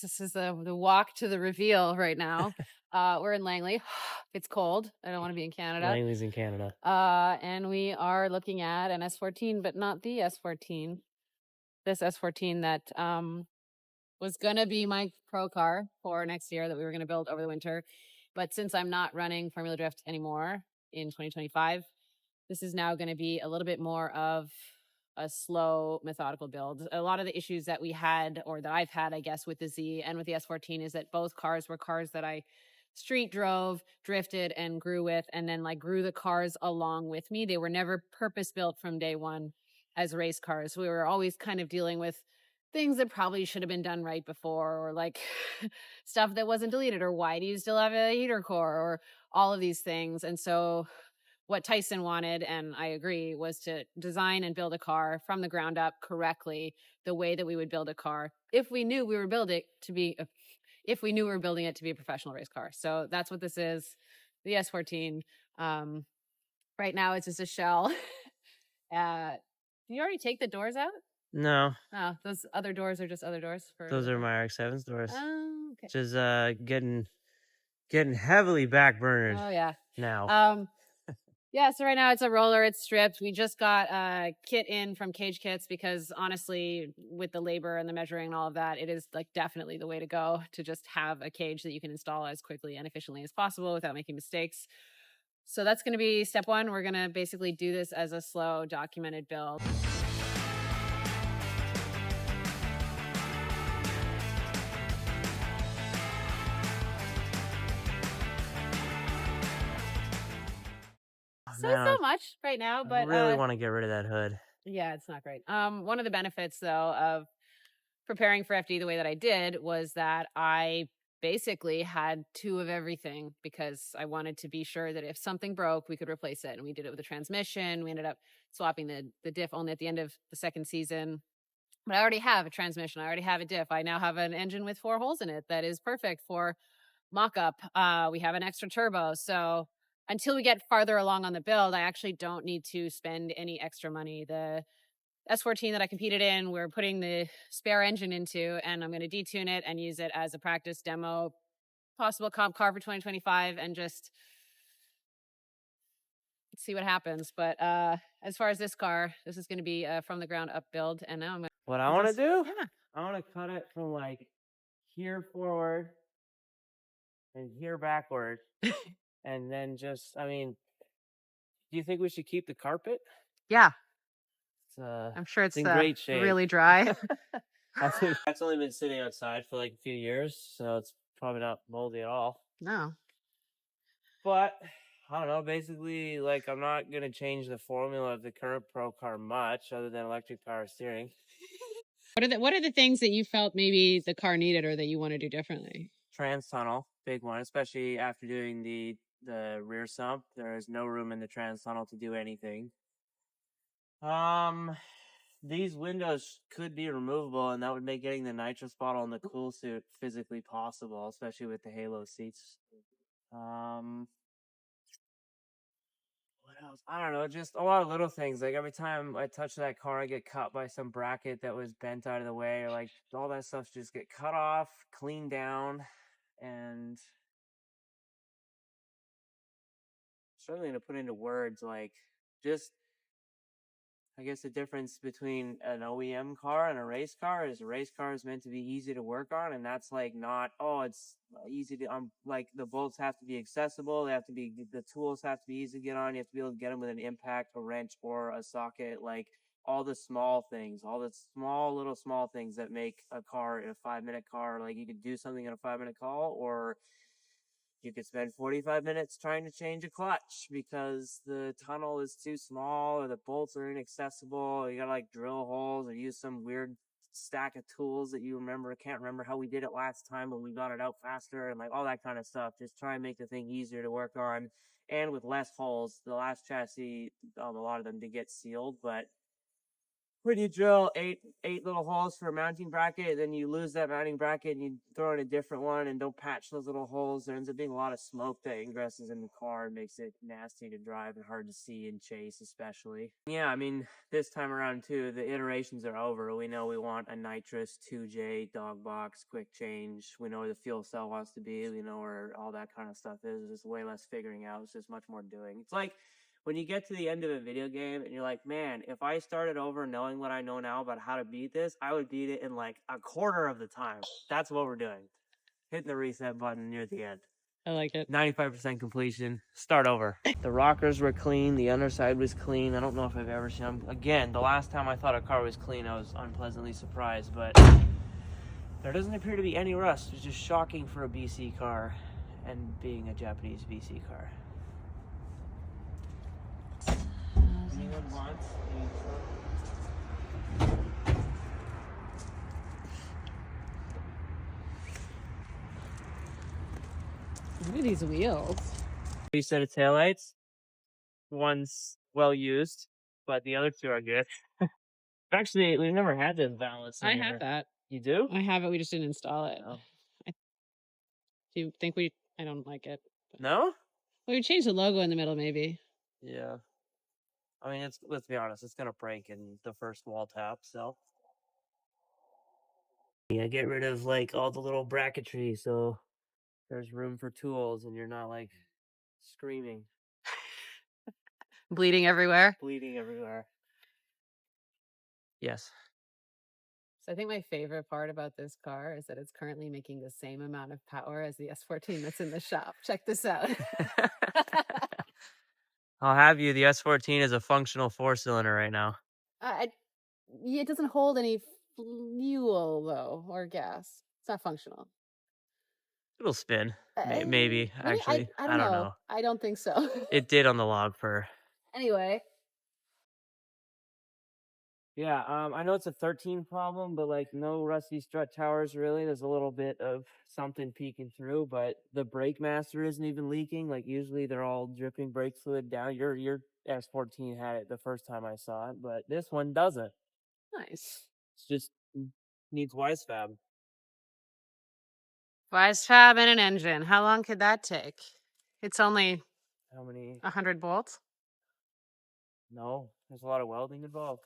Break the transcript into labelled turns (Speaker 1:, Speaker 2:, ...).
Speaker 1: Yes, this is the walk to the reveal right now. We're in Langley. It's cold. I don't want to be in Canada.
Speaker 2: Langley's in Canada.
Speaker 1: And we are looking at an S14, but not the S14. This S14 that was gonna be my pro car for next year that we were gonna build over the winter. But since I'm not running Formula Drift anymore in 2025, this is now going to be a little bit more of a slow, methodical build. A lot of the issues that we had, or that I've had, I guess, with the Z and with the S14 is that both cars were cars that I street drove, drifted, and grew with, and then like grew the cars along with me. They were never purpose built from day one as race cars. We were always kind of dealing with things that probably should have been done right before, or like stuff that wasn't deleted, or why do you still have a heater core, or all of these things. And so what Tyson wanted, and I agree, was to design and build a car from the ground up correctly, the way that we would build a car if we knew we were building it to be a professional race car. So that's what this is, the S14. Right now it's just a shell. Did you already take the doors out?
Speaker 2: No,
Speaker 1: No, those other doors are just other doors for.
Speaker 2: those are my RX-7's doors.
Speaker 1: Oh, okay.
Speaker 2: Which is getting heavily backburnered
Speaker 1: Oh yeah.
Speaker 2: now.
Speaker 1: Yeah, so right now it's a roller, it's stripped. We just got a kit in from Cagekits because honestly, with the labor and the measuring and all of that, it is like definitely the way to go to just have a cage that you can install as quickly and efficiently as possible without making mistakes. So that's going to be step one. We're going to basically do this as a slow, documented build. So much right now, but
Speaker 2: I really want to get rid of that hood.
Speaker 1: yeah, it's not great. One of the benefits though of preparing for FD the way that I did was that I basically had two of everything because I wanted to be sure that if something broke, we could replace it. And we did it with the transmission. We ended up swapping the diff only at the end of the second season. But I already have a transmission. I already have a diff. I now have an engine with 4 holes in it that is perfect for mock-up. We have an extra turbo. So until we get farther along on the build, I actually don't need to spend any extra money. The S14 that I competed in, we're putting the spare engine into, and I'm going to detune it and use it as a practice demo, possible comp car for 2025, and just see what happens. But as far as this car, this is going to be from the ground up build, and now I'm going to.
Speaker 2: What I want to do?
Speaker 1: Yeah.
Speaker 2: I want to cut it from like here forward and here backward, and then just, I mean, do you think we should keep the carpet?
Speaker 1: Yeah.
Speaker 2: I'm
Speaker 1: sure it's
Speaker 2: in great shape.
Speaker 1: really dry.
Speaker 2: I think that's only been sitting outside for like a few years, so it's probably not moldy at all.
Speaker 1: No.
Speaker 2: But I don't know. Basically, like I'm not gonna change the formula of the current Pro car much, other than electric power steering.
Speaker 1: What are the things that you felt maybe the car needed or that you want to do differently?
Speaker 2: Trans tunnel, big one, especially after doing the rear sump. There is no room in the trans tunnel to do anything. These windows could be removable, and that would make getting the nitrous bottle and the cool suit physically possible, especially with the halo seats. What else? I don't know, just a lot of little things. Like every time I touch that car, I get cut by some bracket that was bent out of the way, or like all that stuff just get cut off, cleaned down, and struggling to put into words like just I guess the difference between an OEM car and a race car is meant to be easy to work on, and that's like not, oh, it's easy to, like the bolts have to be accessible, the tools have to be easy to get on, you have to be able to get them with an impact, a wrench, or a socket, like all the small things, all the small things that make a car in a 5-minute car, like you could do something in a 5-minute call, or you could spend 45 minutes trying to change a clutch because the tunnel is too small or the bolts are inaccessible. Or you gotta like drill holes or use some weird stack of tools that you can't remember how we did it last time when we got it out faster, and like all that kind of stuff. Just try and make the thing easier to work on and with less holes. The last chassis, a lot of them did get sealed, but when you drill eight little holes for a mounting bracket, then you lose that mounting bracket and you throw in a different one and don't patch those little holes. There ends up being a lot of smoke that ingresses in the car and makes it nasty to drive and hard to see and chase, especially. Yeah, I mean, this time around too, the iterations are over. We know we want a nitrous 2J dog box quick change. We know where the fuel cell wants to be. We know where all that kind of stuff is. There's way less figuring out. It's just much more doing. It's like when you get to the end of a video game and you're like, man, if I started over knowing what I know now about how to beat this, I would beat it in like a quarter of the time. That's what we're doing. Hitting the reset button near the end.
Speaker 1: I like it.
Speaker 2: 95% completion. Start over. The rockers were clean. The underside was clean. I don't know if I've ever seen them. Again, the last time I thought a car was clean, I was unpleasantly surprised, but there doesn't appear to be any rust, which is shocking for a BC car and being a Japanese BC car. Anyone wants
Speaker 1: Look at these wheels.
Speaker 2: 3 set of taillights. One's well used, but the other 2 are good. Actually, we've never had this balance.
Speaker 1: I have that.
Speaker 2: You do?
Speaker 1: I have it. We just didn't install it.
Speaker 2: Oh.
Speaker 1: Do you think we? I don't like it.
Speaker 2: No?
Speaker 1: Well, we changed the logo in the middle, maybe.
Speaker 2: Yeah. I mean, let's be honest, it's gonna break in the first wall tap, so. Yeah, get rid of like all the little bracketry so there's room for tools and you're not like screaming,
Speaker 1: Bleeding everywhere.
Speaker 2: bleeding everywhere. Yes.
Speaker 1: So I think my favorite part about this car is that it's currently making the same amount of power as the S14 that's in the shop. Check this out.
Speaker 2: I'll have you. The S14 is a functional 4-cylinder right now.
Speaker 1: It doesn't hold any fuel though, or gas. It's not functional.
Speaker 2: It'll spin. Maybe,
Speaker 1: really?
Speaker 2: actually.
Speaker 1: I don't know. I don't think so.
Speaker 2: It did on the log for.
Speaker 1: Anyway.
Speaker 2: Yeah, I know it's a 13 problem, but like no rusty strut towers really. There's a little bit of something peeking through, but the brake master isn't even leaking. Like usually they're all dripping brake fluid down. Your S14 had it the first time I saw it, but this one doesn't.
Speaker 1: Nice.
Speaker 2: It's just needs wise fab.
Speaker 1: Wise fab and an engine. How long could that take? It's only
Speaker 2: How many?
Speaker 1: 100 bolts.
Speaker 2: No, there's a lot of welding involved.